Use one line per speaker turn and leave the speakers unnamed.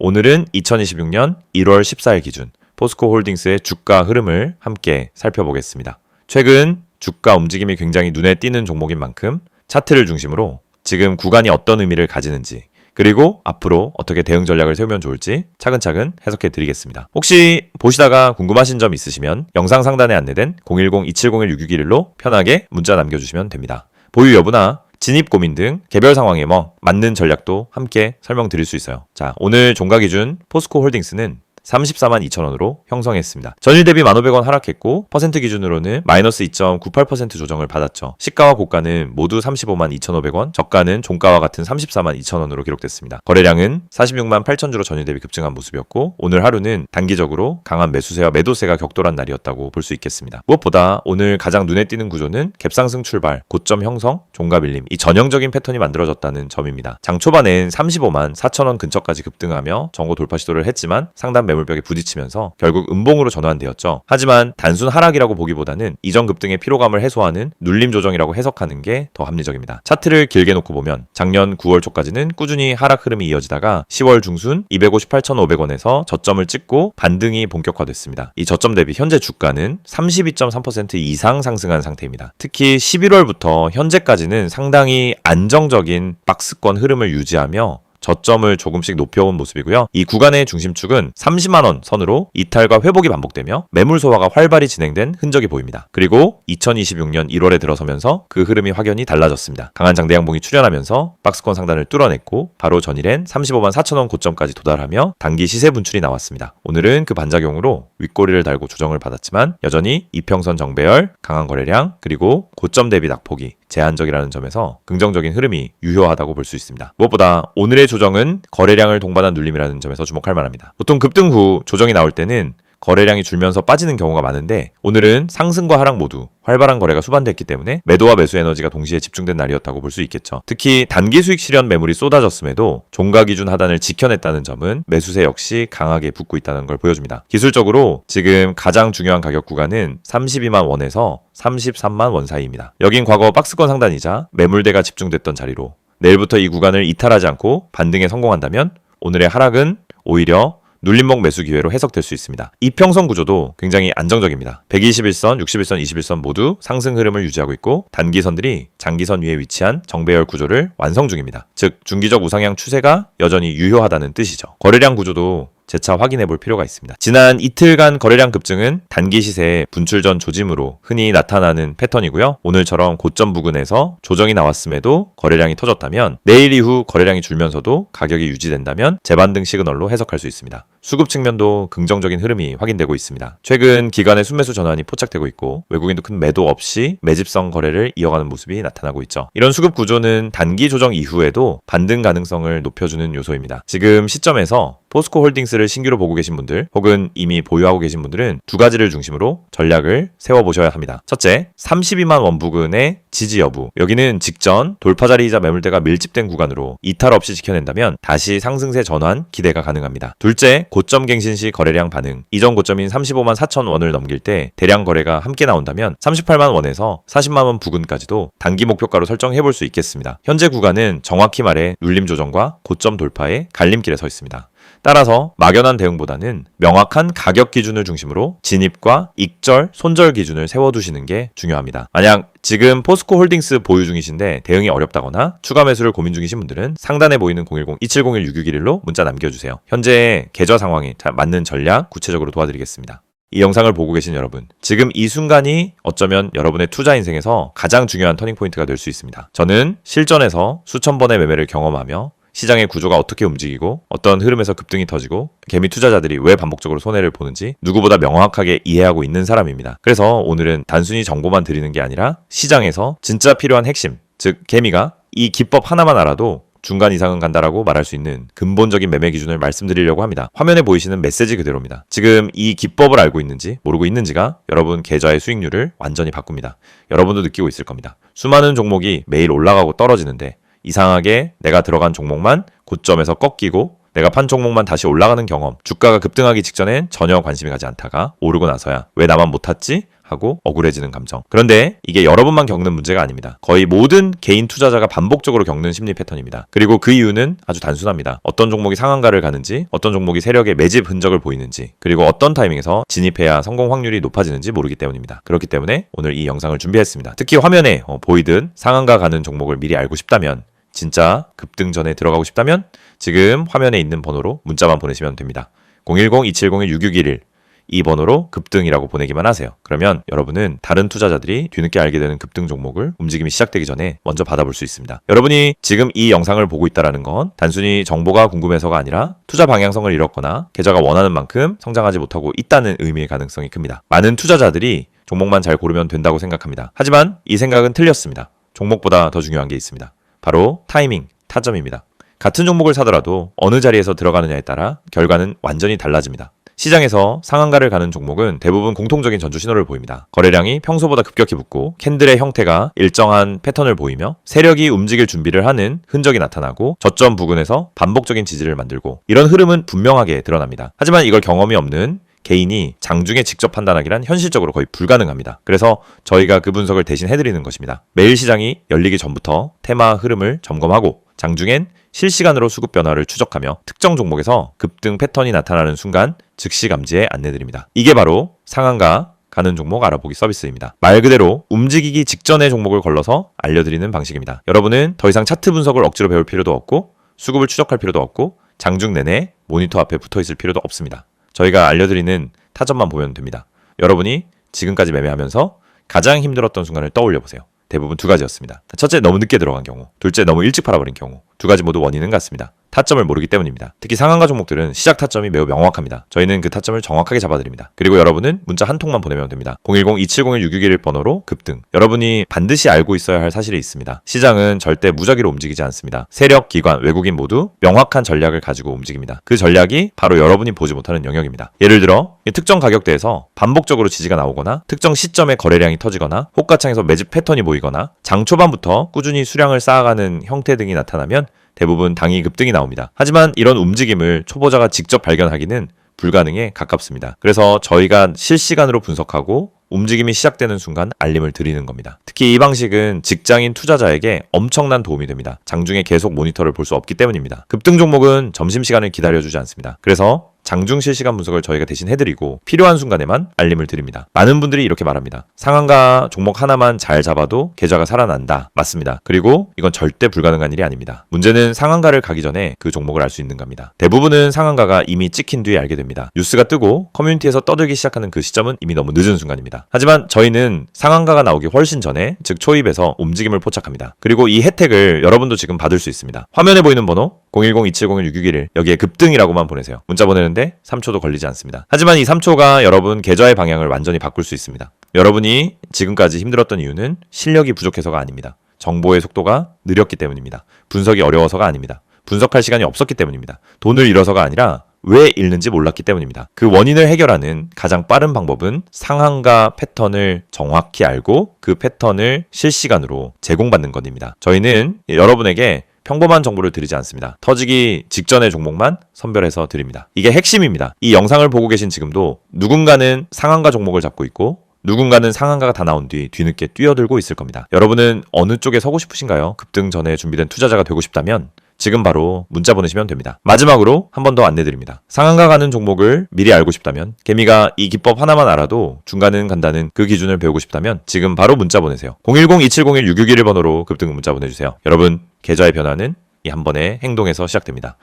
오늘은 2026년 1월 14일 기준 포스코 홀딩스의 주가 흐름을 함께 살펴보겠습니다. 최근 주가 움직임이 굉장히 눈에 띄는 종목인 만큼 차트를 중심으로 지금 구간이 어떤 의미를 가지는지, 그리고 앞으로 어떻게 대응 전략을 세우면 좋을지 차근차근 해석해 드리겠습니다. 혹시 보시다가 궁금하신 점 있으시면 영상 상단에 안내된 010-2701-6611로 편하게 문자 남겨주시면 됩니다. 보유 여부나 진입 고민 등 개별 상황에 맞는 전략도 함께 설명드릴 수 있어요. 자, 오늘 종가 기준 포스코 홀딩스는 34만 2천원으로 형성했습니다. 전일 대비 1,500원 하락했고 퍼센트 기준으로는 마이너스 2.98% 조정을 받았죠. 시가와 고가는 모두 35만 2,500원, 저가는 종가와 같은 34만 2천원으로 기록됐습니다. 거래량은 46만 8천 주로 전일 대비 급증한 모습이었고, 오늘 하루는 단기적으로 강한 매수세와 매도세가 격돌한 날이었다고 볼 수 있겠습니다. 무엇보다 오늘 가장 눈에 띄는 구조는 갭상승 출발, 고점 형성, 종가 밀림, 이 전형적인 패턴이 만들어졌다는 점입니다. 장 초반엔 35만 4천원 근처까지 급등하며 전고 돌파 시도를 했지만 상단 매물벽에 부딪히면서 결국 음봉으로 전환되었죠. 하지만 단순 하락이라고 보기보다는 이전 급등의 피로감을 해소하는 눌림 조정이라고 해석하는 게 더 합리적입니다. 차트를 길게 놓고 보면 작년 9월 초까지는 꾸준히 하락 흐름이 이어지다가 10월 중순 258,500원에서 저점을 찍고 반등이 본격화됐습니다. 이 저점 대비 현재 주가는 32.3% 이상 상승한 상태입니다. 특히 11월부터 현재까지는 상당히 안정적인 박스권 흐름을 유지하며 저점을 조금씩 높여온 모습이고요. 이 구간의 중심축은 30만원 선으로 이탈과 회복이 반복되며 매물 소화가 활발히 진행된 흔적이 보입니다. 그리고 2026년 1월에 들어서면서 그 흐름이 확연히 달라졌습니다. 강한 장대 양봉이 출현하면서 박스권 상단을 뚫어냈고 바로 전일엔 35만 4천원 고점까지 도달하며 단기 시세 분출이 나왔습니다. 오늘은 그 반작용으로 윗꼬리를 달고 조정을 받았지만 여전히 이평선 정배열, 강한 거래량, 그리고 고점 대비 낙폭이 제한적이라는 점에서 긍정적인 흐름이 유효하다고 볼 수 있습니다. 무엇보다 오늘의 조정은 거래량을 동반한 눌림이라는 점에서 주목할 만합니다. 보통 급등 후 조정이 나올 때는 거래량이 줄면서 빠지는 경우가 많은데, 오늘은 상승과 하락 모두 활발한 거래가 수반됐기 때문에 매도와 매수 에너지가 동시에 집중된 날이었다고 볼 수 있겠죠. 특히 단기 수익 실현 매물이 쏟아졌음에도 종가 기준 하단을 지켜냈다는 점은 매수세 역시 강하게 붙고 있다는 걸 보여줍니다. 기술적으로 지금 가장 중요한 가격 구간은 32만 원에서 33만 원 사이입니다. 여긴 과거 박스권 상단이자 매물대가 집중됐던 자리로 내일부터 이 구간을 이탈하지 않고 반등에 성공한다면 오늘의 하락은 오히려 눌림목 매수 기회로 해석될 수 있습니다. 이평선 구조도 굉장히 안정적입니다. 121선, 61선, 21선 모두 상승 흐름을 유지하고 있고 단기선들이 장기선 위에 위치한 정배열 구조를 완성 중입니다. 즉 중기적 우상향 추세가 여전히 유효하다는 뜻이죠. 거래량 구조도 재차 확인해 볼 필요가 있습니다. 지난 이틀간 거래량 급증은 단기 시세의 분출 전 조짐으로 흔히 나타나는 패턴이고요. 오늘처럼 고점 부근에서 조정이 나왔음에도 거래량이 터졌다면 내일 이후 거래량이 줄면서도 가격이 유지된다면 재반등 시그널로 해석할 수 있습니다. 수급 측면도 긍정적인 흐름이 확인되고 있습니다. 최근 기관의 순매수 전환이 포착되고 있고 외국인도 큰 매도 없이 매집성 거래를 이어가는 모습이 나타나고 있죠. 이런 수급 구조는 단기 조정 이후에도 반등 가능성을 높여주는 요소입니다. 지금 시점에서 포스코 홀딩스를 신규로 보고 계신 분들 혹은 이미 보유하고 계신 분들은 두 가지를 중심으로 전략을 세워보셔야 합니다. 첫째, 32만 원 부근의 지지 여부. 여기는 직전 돌파 자리이자 매물대가 밀집된 구간으로 이탈 없이 지켜낸다면 다시 상승세 전환 기대가 가능합니다. 둘째, 고점 갱신 시 거래량 반응. 이전 고점인 35만 4천 원을 넘길 때 대량 거래가 함께 나온다면 38만 원에서 40만 원 부근까지도 단기 목표가로 설정해볼 수 있겠습니다. 현재 구간은 정확히 말해 눌림 조정과 고점 돌파의 갈림길에 서 있습니다. 따라서 막연한 대응보다는 명확한 가격 기준을 중심으로 진입과 익절, 손절 기준을 세워두시는 게 중요합니다. 만약 지금 포스코 홀딩스 보유 중이신데 대응이 어렵다거나 추가 매수를 고민 중이신 분들은 상단에 보이는 010-2701-6611로 문자 남겨주세요. 현재 계좌 상황에 맞는 전략 구체적으로 도와드리겠습니다. 이 영상을 보고 계신 여러분, 지금 이 순간이 어쩌면 여러분의 투자 인생에서 가장 중요한 터닝포인트가 될 수 있습니다. 저는 실전에서 수천 번의 매매를 경험하며 시장의 구조가 어떻게 움직이고 어떤 흐름에서 급등이 터지고 개미 투자자들이 왜 반복적으로 손해를 보는지 누구보다 명확하게 이해하고 있는 사람입니다. 그래서 오늘은 단순히 정보만 드리는 게 아니라 시장에서 진짜 필요한 핵심, 즉 개미가 이 기법 하나만 알아도 중간 이상은 간다라고 말할 수 있는 근본적인 매매 기준을 말씀드리려고 합니다. 화면에 보이시는 메시지 그대로입니다. 지금 이 기법을 알고 있는지 모르고 있는지가 여러분 계좌의 수익률을 완전히 바꿉니다. 여러분도 느끼고 있을 겁니다. 수많은 종목이 매일 올라가고 떨어지는데 이상하게 내가 들어간 종목만 고점에서 꺾이고 내가 판 종목만 다시 올라가는 경험, 주가가 급등하기 직전엔 전혀 관심이 가지 않다가 오르고 나서야 왜 나만 못 탔지? 하고 억울해지는 감정. 그런데 이게 여러분만 겪는 문제가 아닙니다. 거의 모든 개인 투자자가 반복적으로 겪는 심리 패턴입니다. 그리고 그 이유는 아주 단순합니다. 어떤 종목이 상한가를 가는지, 어떤 종목이 세력의 매집 흔적을 보이는지, 그리고 어떤 타이밍에서 진입해야 성공 확률이 높아지는지 모르기 때문입니다. 그렇기 때문에 오늘 이 영상을 준비했습니다. 특히 화면에 보이듯 상한가 가는 종목을 미리 알고 싶다면, 진짜 급등 전에 들어가고 싶다면 지금 화면에 있는 번호로 문자만 보내시면 됩니다. 010-2701-6611 이 번호로 급등이라고 보내기만 하세요. 그러면 여러분은 다른 투자자들이 뒤늦게 알게 되는 급등 종목을 움직임이 시작되기 전에 먼저 받아볼 수 있습니다. 여러분이 지금 이 영상을 보고 있다는 건 단순히 정보가 궁금해서가 아니라 투자 방향성을 잃었거나 계좌가 원하는 만큼 성장하지 못하고 있다는 의미의 가능성이 큽니다. 많은 투자자들이 종목만 잘 고르면 된다고 생각합니다. 하지만 이 생각은 틀렸습니다. 종목보다 더 중요한 게 있습니다. 바로 타이밍, 타점입니다. 같은 종목을 사더라도 어느 자리에서 들어가느냐에 따라 결과는 완전히 달라집니다. 시장에서 상한가를 가는 종목은 대부분 공통적인 전주 신호를 보입니다. 거래량이 평소보다 급격히 붙고 캔들의 형태가 일정한 패턴을 보이며 세력이 움직일 준비를 하는 흔적이 나타나고 저점 부근에서 반복적인 지지를 만들고, 이런 흐름은 분명하게 드러납니다. 하지만 이걸 경험이 없는 개인이 장중에 직접 판단하기란 현실적으로 거의 불가능합니다. 그래서 저희가 그 분석을 대신 해드리는 것입니다. 매일 시장이 열리기 전부터 테마 흐름을 점검하고 장중엔 실시간으로 수급 변화를 추적하며 특정 종목에서 급등 패턴이 나타나는 순간 즉시 감지에 안내드립니다. 이게 바로 상한가 가는 종목 알아보기 서비스입니다. 말 그대로 움직이기 직전의 종목을 걸러서 알려드리는 방식입니다. 여러분은 더 이상 차트 분석을 억지로 배울 필요도 없고 수급을 추적할 필요도 없고 장중 내내 모니터 앞에 붙어 있을 필요도 없습니다. 저희가 알려드리는 타점만 보면 됩니다. 여러분이 지금까지 매매하면서 가장 힘들었던 순간을 떠올려 보세요. 대부분 두 가지였습니다. 첫째, 너무 늦게 들어간 경우. 둘째, 너무 일찍 팔아버린 경우. 두 가지 모두 원인은 같습니다. 타점을 모르기 때문입니다. 특히 상한가 종목들은 시작 타점이 매우 명확합니다. 저희는 그 타점을 정확하게 잡아드립니다. 그리고 여러분은 문자 한 통만 보내면 됩니다. 010-2701-6611 번호로 급등. 여러분이 반드시 알고 있어야 할 사실이 있습니다. 시장은 절대 무작위로 움직이지 않습니다. 세력, 기관, 외국인 모두 명확한 전략을 가지고 움직입니다. 그 전략이 바로 여러분이 보지 못하는 영역입니다. 예를 들어 특정 가격대에서 반복적으로 지지가 나오거나 특정 시점에 거래량이 터지거나 호가창에서 매집 패턴이 보이거나 장 초반부터 꾸준히 수량을 쌓아가는 형태 등이 나타나면 대부분 당이 급등이 나옵니다. 하지만 이런 움직임을 초보자가 직접 발견하기는 불가능에 가깝습니다. 그래서 저희가 실시간으로 분석하고 움직임이 시작되는 순간 알림을 드리는 겁니다. 특히 이 방식은 직장인 투자자에게 엄청난 도움이 됩니다. 장중에 계속 모니터를 볼 수 없기 때문입니다. 급등 종목은 점심시간을 기다려주지 않습니다. 그래서 장중 실시간 분석을 저희가 대신 해드리고 필요한 순간에만 알림을 드립니다. 많은 분들이 이렇게 말합니다. 상한가 종목 하나만 잘 잡아도 계좌가 살아난다. 맞습니다. 그리고 이건 절대 불가능한 일이 아닙니다. 문제는 상한가를 가기 전에 그 종목을 알 수 있는 겁니다. 대부분은 상한가가 이미 찍힌 뒤에 알게 됩니다. 뉴스가 뜨고 커뮤니티에서 떠들기 시작하는 그 시점은 이미 너무 늦은 순간입니다. 하지만 저희는 상한가가 나오기 훨씬 전에, 즉 초입에서 움직임을 포착합니다. 그리고 이 혜택을 여러분도 지금 받을 수 있습니다. 화면에 보이는 번호 010-2701-6611 여기에 급등이라고만 보내세요. 문자 보내는데 3초도 걸리지 않습니다. 하지만 이 3초가 여러분 계좌의 방향을 완전히 바꿀 수 있습니다. 여러분이 지금까지 힘들었던 이유는 실력이 부족해서가 아닙니다. 정보의 속도가 느렸기 때문입니다. 분석이 어려워서가 아닙니다. 분석할 시간이 없었기 때문입니다. 돈을 잃어서가 아니라 왜 잃는지 몰랐기 때문입니다. 그 원인을 해결하는 가장 빠른 방법은 상한가 패턴을 정확히 알고 그 패턴을 실시간으로 제공받는 것입니다. 저희는 여러분에게 평범한 정보를 드리지 않습니다. 터지기 직전의 종목만 선별해서 드립니다. 이게 핵심입니다. 이 영상을 보고 계신 지금도 누군가는 상한가 종목을 잡고 있고 누군가는 상한가가 다 나온 뒤 뒤늦게 뛰어들고 있을 겁니다. 여러분은 어느 쪽에 서고 싶으신가요? 급등 전에 준비된 투자자가 되고 싶다면 지금 바로 문자 보내시면 됩니다. 마지막으로 한 번 더 안내드립니다. 상한가 가는 종목을 미리 알고 싶다면, 개미가 이 기법 하나만 알아도 중간은 간다는 그 기준을 배우고 싶다면 지금 바로 문자 보내세요. 010-2701-6611 번호로 급등 문자 보내주세요. 여러분, 계좌의 변화는 이 한 번의 행동에서 시작됩니다.